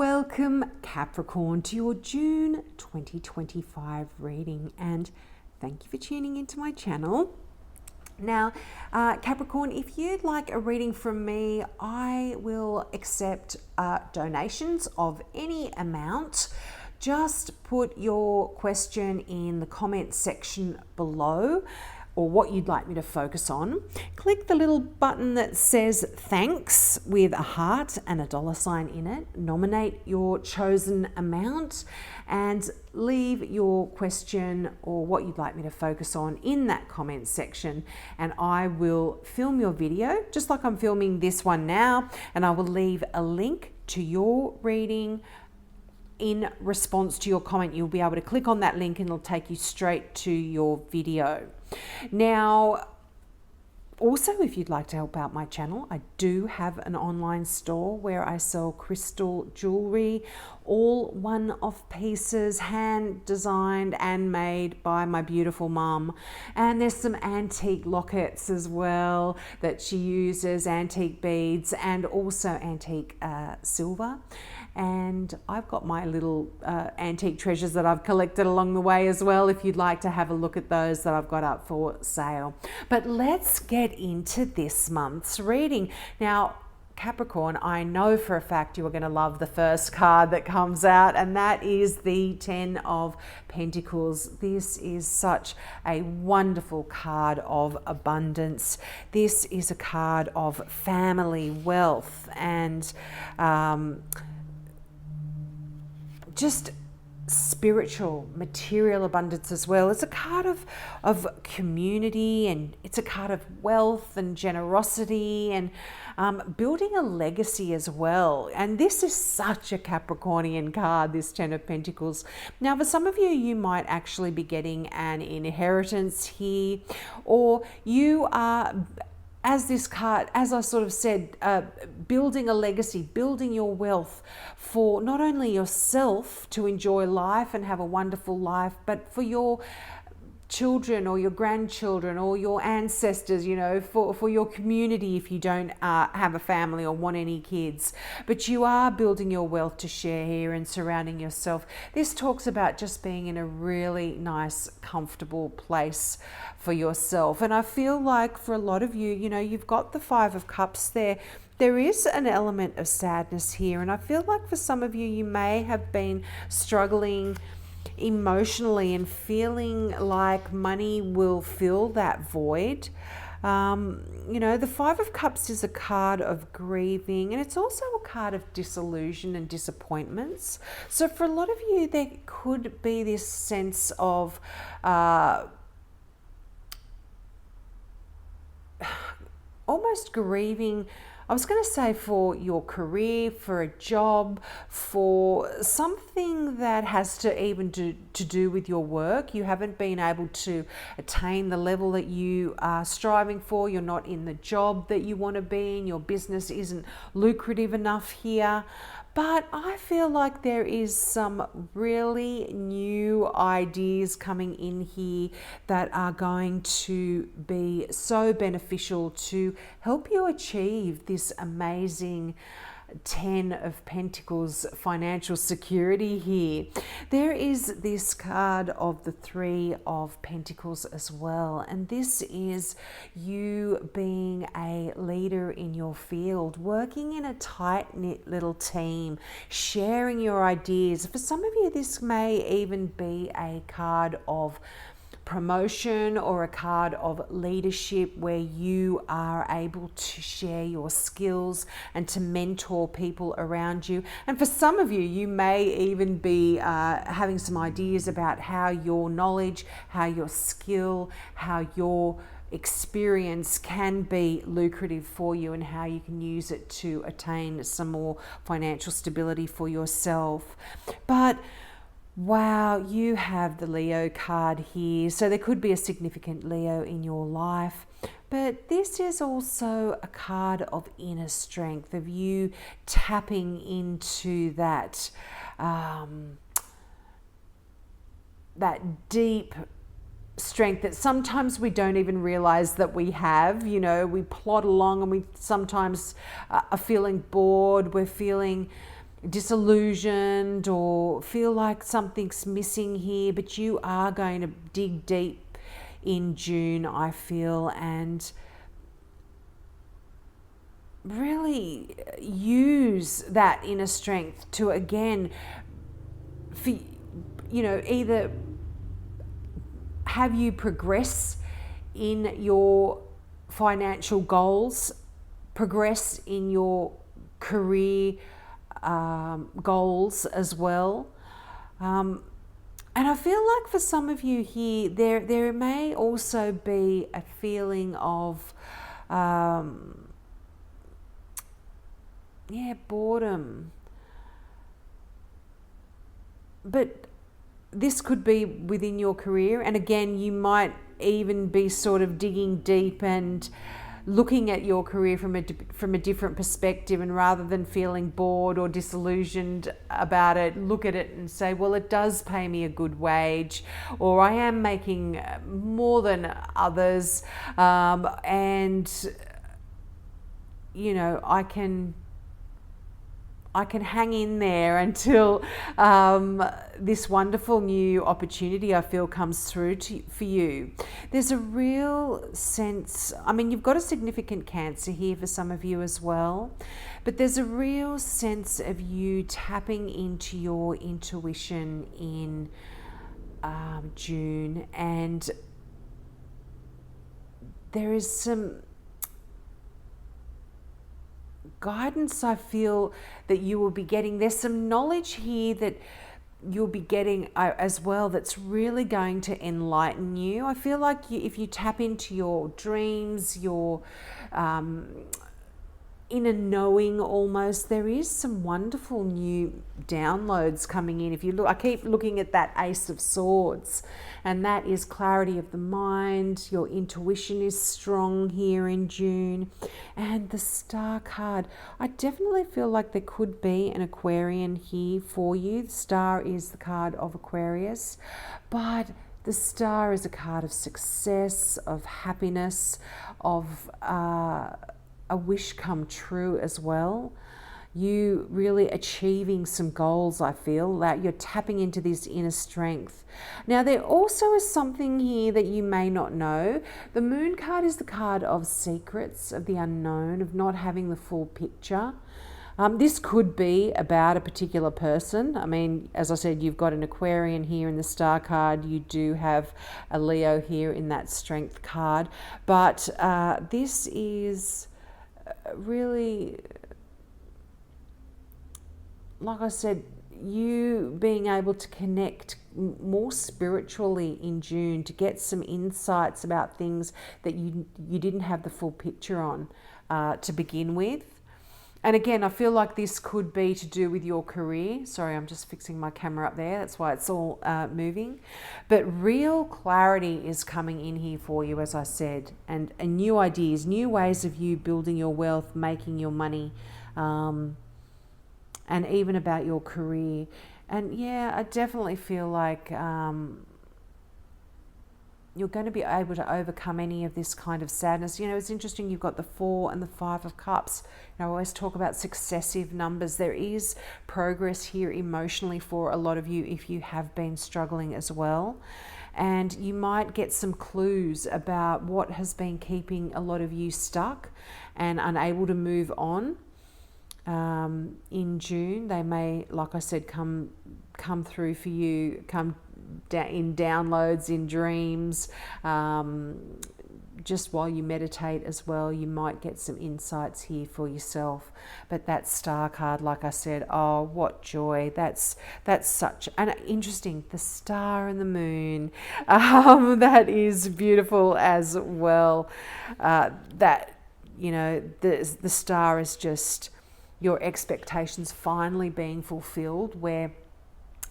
Welcome, Capricorn, to your June 2025 reading, and thank you for tuning into my channel. Now, Capricorn, if you'd like a reading from me, I will accept donations of any amount. Just put your question in the comment section below, or what you'd like me to focus on. Click the little button that says thanks with a heart and a $sign in it. Nominate your chosen amount and leave your question or what you'd like me to focus on in that comment section, and I will film your video just like I'm filming this one now, and I will leave a link to your reading in response to your comment. You'll be able to click on that link and it'll take you straight to your video. Now, also, if you'd like to help out my channel, I do have an online store where I sell crystal jewellery, all one-off pieces, hand designed and made by my beautiful mum. And there's some antique lockets as well that she uses, antique beads, and also antique silver. And I've got my little antique treasures that I've collected along the way as well, if you'd like to have a look at those that I've got up for sale. But let's get into this month's reading. Now, Capricorn, I know for a fact you are going to love the first card that comes out, and that is the 10 of Pentacles. This is such a wonderful card of abundance. This is a card of family wealth and just spiritual, material abundance as well. It's a card of community, and it's a card of wealth and generosity and building a legacy as well. And this is such a Capricornian card, this 10 of Pentacles. Now, for some of you, you might actually be getting an inheritance here, or you are, as this card, as I sort of said, building a legacy, building your wealth for not only yourself to enjoy life and have a wonderful life, but for your children or your grandchildren or your ancestors, you know, for your community if you don't have a family or want any kids. But you are building your wealth to share here and surrounding yourself. This talks about just being in a really nice, comfortable place for yourself. And I feel like for a lot of you, you know, you've got the 5 of Cups there. There is an element of sadness here. And I feel like for some of you, you may have been struggling emotionally and feeling like money will fill that void. You know, the 5 of Cups is a card of grieving, and it's also a card of disillusion and disappointments. So for a lot of you, there could be this sense of almost grieving. I was going to say for your career, for a job, for something that has to even to do with your work. You haven't been able to attain the level that you are striving for. You're not in the job that you want to be in. Your business isn't lucrative enough here. But I feel like there is some really new ideas coming in here that are going to be so beneficial to help you achieve this amazing 10 of Pentacles financial security here. There is this card of the 3 of Pentacles as well, and this is you being a leader in your field, working in a tight-knit little team, sharing your ideas. For some of you, this may even be a card of promotion or a card of leadership where you are able to share your skills and to mentor people around you. And for some of you, you may even be having some ideas about how your knowledge, how your skill, how your experience can be lucrative for you and how you can use it to attain some more financial stability for yourself. But wow, you have the Leo card here. So there could be a significant Leo in your life. But this is also a card of inner strength, of you tapping into that, that deep strength that sometimes we don't even realize that we have. You know, we plod along and we sometimes are feeling bored. We're feeling disillusioned or feel like something's missing here, but you are going to dig deep in June, I feel, and really use that inner strength to, again, for, either have you progress in your financial goals, progress in your career goals as well. And I feel like for some of you here, there may also be a feeling of boredom. But this could be within your career, and again, you might even be sort of digging deep and looking at your career from a different perspective, and rather than feeling bored or disillusioned about it, look at it and say, well, it does pay me a good wage, or I am making more than others, and I can hang in there until this wonderful new opportunity, I feel, comes through for you. There's a real sense, you've got a significant Cancer here for some of you as well, but there's a real sense of you tapping into your intuition in June, and there is some guidance I feel that you will be getting. There's some knowledge here that you'll be getting as well that's really going to enlighten you. I feel like if you tap into your dreams, your inner knowing almost, there is some wonderful new downloads coming in. If you look, I keep looking at that Ace of Swords, and that is clarity of the mind. Your intuition is strong here in June. And the Star card, I definitely feel like there could be an Aquarian here for you. The Star is the card of Aquarius, but the Star is a card of success, of happiness, of a wish come true as well. You really achieving some goals, I feel, that you're tapping into this inner strength. Now, there also is something here that you may not know. The Moon card is the card of secrets, of the unknown, of not having the full picture. This could be about a particular person. As I said, you've got an Aquarian here in the Star card. You do have a Leo here in that Strength card. But this is really, like I said, you being able to connect more spiritually in June, to get some insights about things that you didn't have the full picture on to begin with. And again, I feel like this could be to do with your career. Sorry, I'm just fixing my camera up there. That's why it's all moving. But real clarity is coming in here for you, as I said, and new ideas, new ways of you building your wealth, making your money, and even about your career. And yeah, I definitely feel like you're going to be able to overcome any of this kind of sadness. It's interesting, you've got the 4 and the 5 of Cups. I always talk about successive numbers. There is progress here emotionally for a lot of you if you have been struggling as well. And you might get some clues about what has been keeping a lot of you stuck and unable to move on. In June, they may, like I said, come through for you, come in downloads, in dreams, just while you meditate as well. You might get some insights here for yourself. But that Star card, like I said, oh, what joy. That's such an interesting, the Star and the Moon, that is beautiful as well. The Star is just your expectations finally being fulfilled, where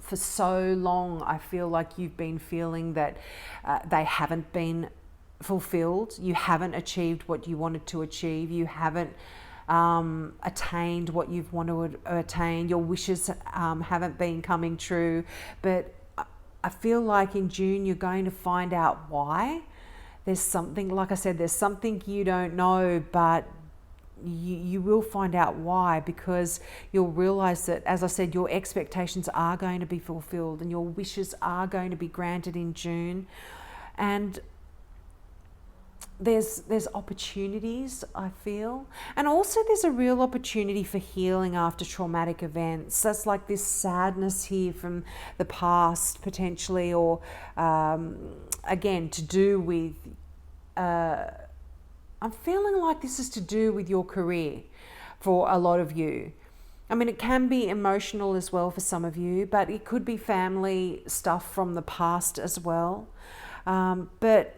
for so long I feel like you've been feeling that they haven't been fulfilled. You haven't achieved what you wanted to achieve. You haven't attained what you've wanted to attain. Your wishes haven't been coming true. But I feel like in June you're going to find out why. There's something, like I said, there's something you don't know, but you will find out why, because you'll realize that, as I said, your expectations are going to be fulfilled and your wishes are going to be granted in June. And there's opportunities, I feel, and also there's a real opportunity for healing after traumatic events. That's like this sadness here from the past potentially, or again, to do with I'm feeling like this is to do with your career for a lot of you. I mean, it can be emotional as well for some of you, but it could be family stuff from the past as well. But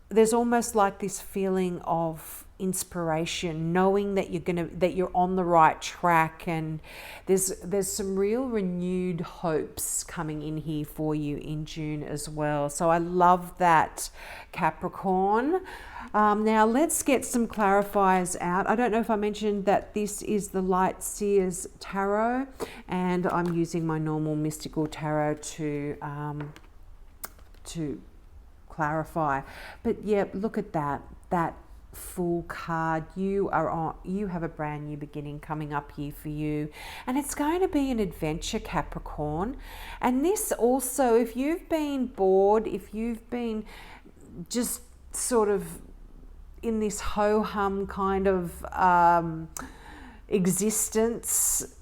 there's almost like this feeling of inspiration, knowing that you're on the right track, and there's some real renewed hopes coming in here for you in June as well. So I love that, Capricorn. Now let's get some clarifiers out. I don't know if I mentioned that this is the Light Seers Tarot, and I'm using my normal mystical tarot to clarify. But yeah, look at that Fool card. You have a brand new beginning coming up here for you, and it's going to be an adventure, Capricorn. And this also, if you've been bored, if you've been just sort of in this ho-hum kind of existence,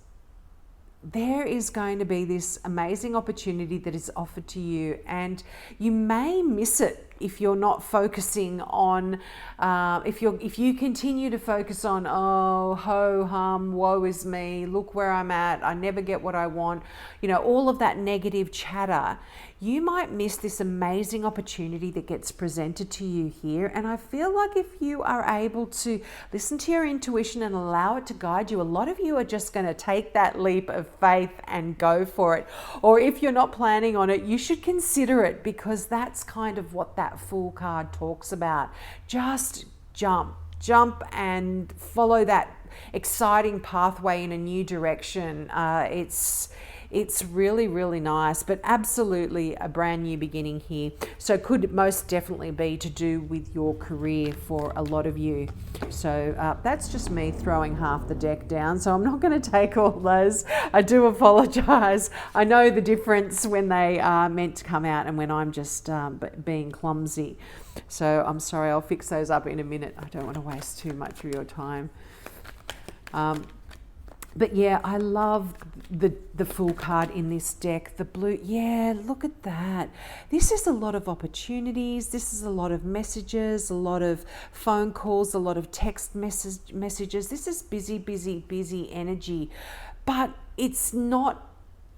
there is going to be this amazing opportunity that is offered to you, and you may miss it if you're not focusing on, if you continue to focus on, oh, ho hum, woe is me, look where I'm at, I never get what I want, all of that negative chatter, you might miss this amazing opportunity that gets presented to you here. And I feel like if you are able to listen to your intuition and allow it to guide you, a lot of you are just going to take that leap of faith and go for it. Or if you're not planning on it, you should consider it, because that's kind of what that Fool card talks about. Just jump and follow that exciting pathway in a new direction. It's really, really nice, but absolutely a brand new beginning here. So it could most definitely be to do with your career for a lot of you. So that's just me throwing half the deck down. So I'm not going to take all those. I do apologize. I know the difference when they are meant to come out and when I'm just being clumsy. So I'm sorry, I'll fix those up in a minute. I don't want to waste too much of your time. But yeah, I love the Fool card in this deck. The blue, yeah, look at that. This is a lot of opportunities. This is a lot of messages, a lot of phone calls, a lot of text messages. This is busy energy. But it's not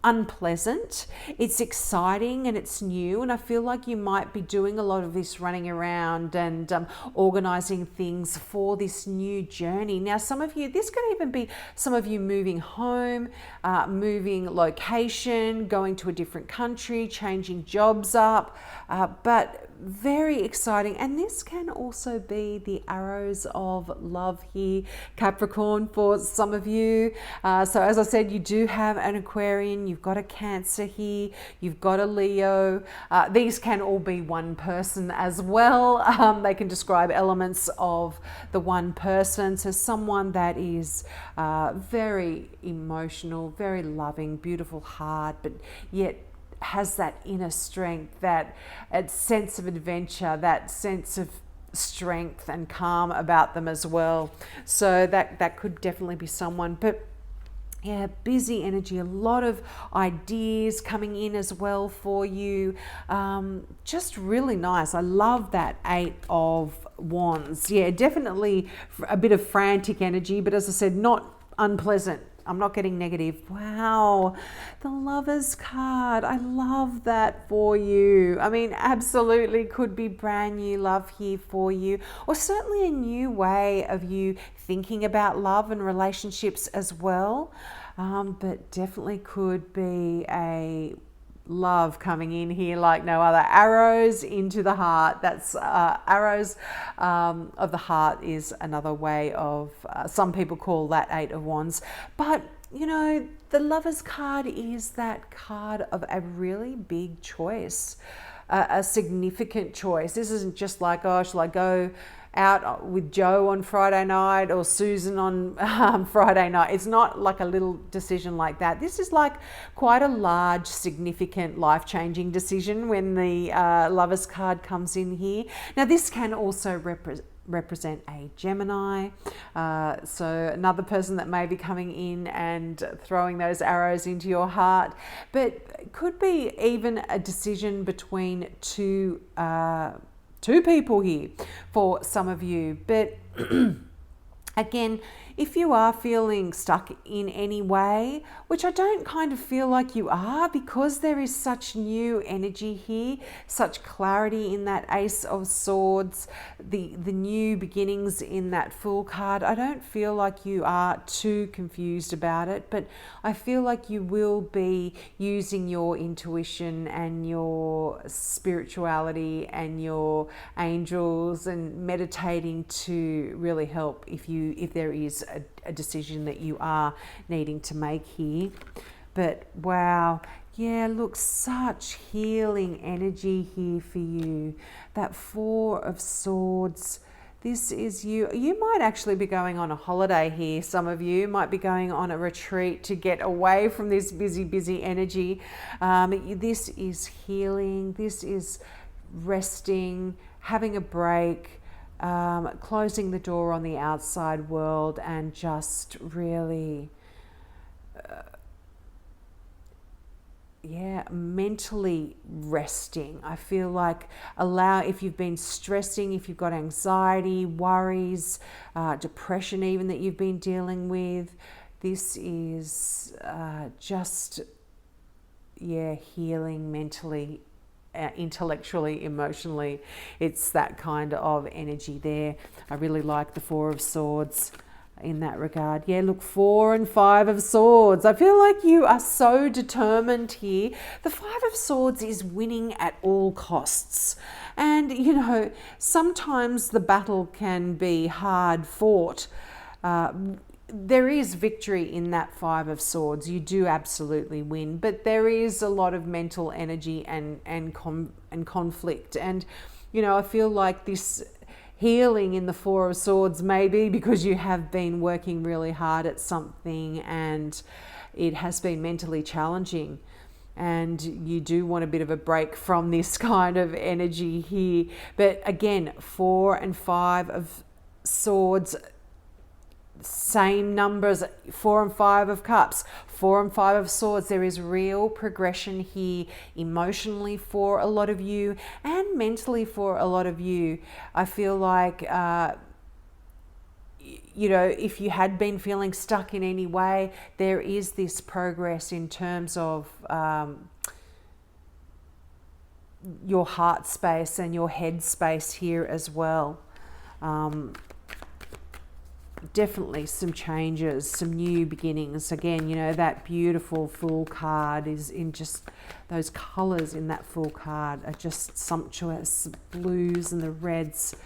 unpleasant. It's exciting and it's new, and I feel like you might be doing a lot of this running around and organizing things for this new journey. Now, some of you, this could even be some of you moving home, moving location, going to a different country, changing jobs up, but very exciting. And this can also be the arrows of love here, Capricorn, for some of you. So as I said, you do have an Aquarian, you've got a Cancer here, you've got a Leo. These can all be one person as well. They can describe elements of the one person. So someone that is very emotional, very loving, beautiful heart, but yet has that inner strength, that sense of adventure, that sense of strength and calm about them as well. So that could definitely be someone. But yeah, busy energy, a lot of ideas coming in as well for you. Just really nice. I love that 8 of Wands. Yeah, definitely a bit of frantic energy, but as I said, not unpleasant. I'm not getting negative. Wow, the Lovers card. I love that for you. I mean, absolutely could be brand new love here for you, or certainly a new way of you thinking about love and relationships as well. But definitely could be a love coming in here like no other. Arrows into the heart. That's arrows of the heart is another way of, some people call that 8 of Wands. But the Lovers card is that card of a really big choice, a significant choice. This isn't just like, oh, shall I go out with Joe on Friday night or Susan on Friday night. It's not like a little decision like that. This is like quite a large, significant, life-changing decision when the Lovers card comes in here. Now, this can also represent a Gemini, so another person that may be coming in and throwing those arrows into your heart, but it could be even a decision between two people here for some of you. But again, if you are feeling stuck in any way, which I don't kind of feel like you are, because there is such new energy here, such clarity in that Ace of Swords, the new beginnings in that Fool card, I don't feel like you are too confused about it, but I feel like you will be using your intuition and your spirituality and your angels and meditating to really help if there is a decision that you are needing to make here. But wow, yeah, look, such healing energy here for you. That Four of Swords, this is you. You might actually be going on a holiday here. Some of you might be going on a retreat to get away from this busy energy. This is healing. This is resting, having a break, closing the door on the outside world and just really, mentally resting. I feel like if you've been stressing, if you've got anxiety, worries, depression even that you've been dealing with, this is healing mentally, intellectually, emotionally. It's that kind of energy there. I really like the Four of Swords in that regard. Yeah, look, 4 and 5 of Swords. I feel like you are so determined here. The 5 of Swords is winning at all costs. And, you know, sometimes the battle can be hard fought. There is victory in that 5 of Swords. You do absolutely win, but there is a lot of mental energy and conflict. And, you know, I feel like this healing in the 4 of Swords may be because you have been working really hard at something and it has been mentally challenging. And you do want a bit of a break from this kind of energy here. But again, 4 and 5 of Swords, same numbers, 4 and 5 of Cups, 4 and 5 of Swords. There is real progression here emotionally for a lot of you and mentally for a lot of you. I feel like, you know, if you had been feeling stuck in any way, there is this progress in terms of your heart space and your head space here as well. Definitely some changes, some new beginnings. Again, you know, that beautiful Fool card is in just those colors in that Fool card are just sumptuous. The blues and the reds.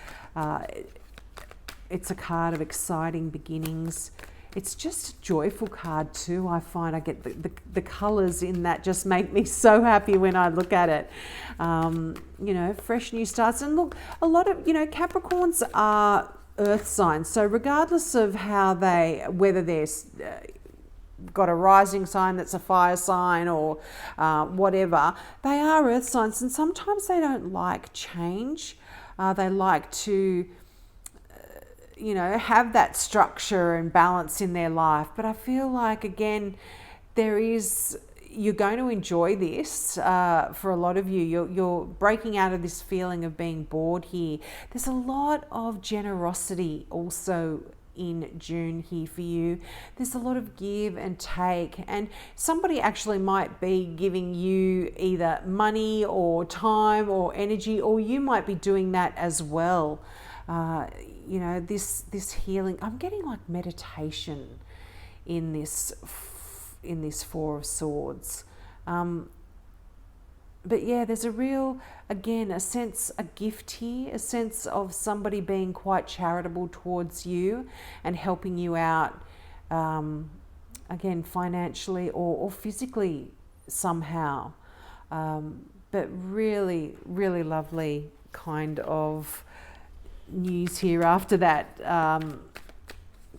It's a card of exciting beginnings. It's just a joyful card too. I find I get the colors in that just make me so happy when I look at it. You know, fresh new starts. And look, a lot of, you know, Capricorns are earth signs, so regardless of whether they're got a rising sign that's a fire sign or whatever, they are earth signs, and sometimes they don't like change. They like to you know, have that structure and balance in their life. But I feel like, again, you're going to enjoy this for a lot of you. You're breaking out of this feeling of being bored here. There's a lot of generosity also in June here for you. There's a lot of give and take, and somebody actually might be giving you either money or time or energy, or you might be doing that as well. You know, this healing, I'm getting like meditation in this Four of Swords. But yeah, there's a real, again, a gift here, a sense of somebody being quite charitable towards you and helping you out, again, financially or physically somehow. But really, really lovely kind of news here after that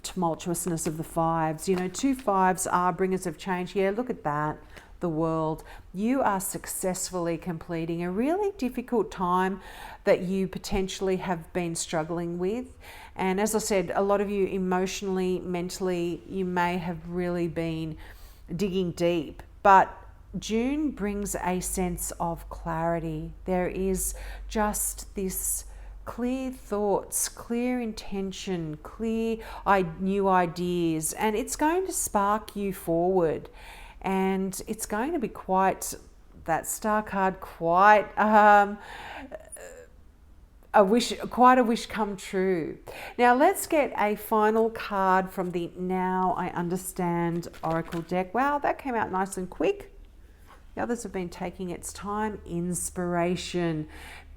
tumultuousness of the fives. You know, 2 fives are bringers of change. Yeah, look at that. The world. You are successfully completing a really difficult time that you potentially have been struggling with. And as I said, a lot of you emotionally, mentally, you may have really been digging deep. But June brings a sense of clarity. There is just this clear thoughts, clear intention, clear new ideas, and it's going to spark you forward. And it's going to be quite, that star card, quite a wish come true. Now let's get a final card from the Now I Understand Oracle deck. Wow, that came out nice and quick. The others have been taking its time. Inspiration.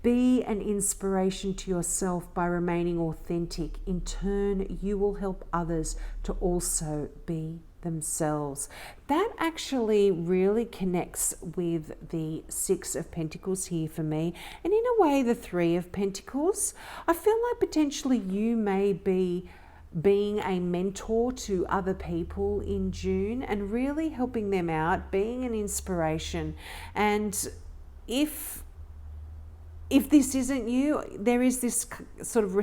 Be an inspiration to yourself by remaining authentic. In turn, you will help others to also be themselves. That actually really connects with the 6 of Pentacles here for me, and in a way the 3 of Pentacles. I feel like potentially you may be being a mentor to other people in June and really helping them out, being an inspiration. And if this isn't you, there is this sort of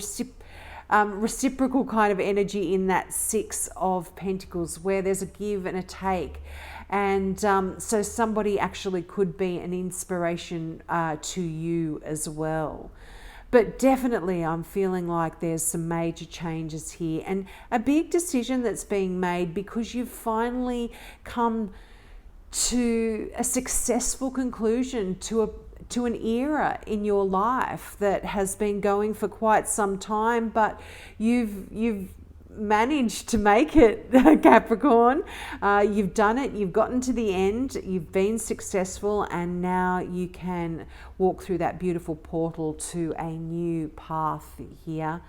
reciprocal kind of energy in that 6 of Pentacles where there's a give and a take. And so somebody actually could be an inspiration to you as well. But definitely I'm feeling like there's some major changes here and a big decision that's being made because you've finally come to a successful conclusion to an era in your life that has been going for quite some time, but you've managed to make it, Capricorn. You've done it, you've gotten to the end, you've been successful, and now you can walk through that beautiful portal to a new path here.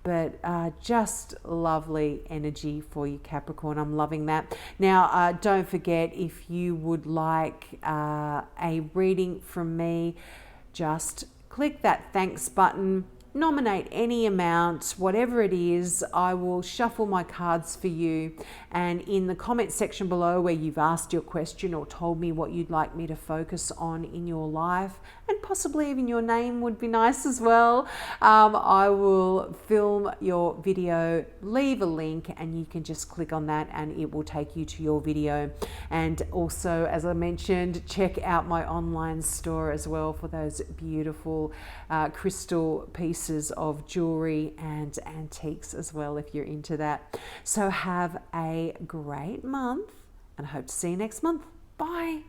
But just lovely energy for you, Capricorn. I'm loving that. Now, don't forget, if you would like a reading from me, just click that thanks button. Nominate any amount, whatever it is. I will shuffle my cards for you, and in the comment section below where you've asked your question or told me what you'd like me to focus on in your life, and possibly even your name would be nice as well, I will film your video, leave a link, and you can just click on that and it will take you to your video. And also, as I mentioned, check out my online store as well for those beautiful crystal pieces of jewelry and antiques as well, if you're into that. So have a great month, and I hope to see you next month. Bye.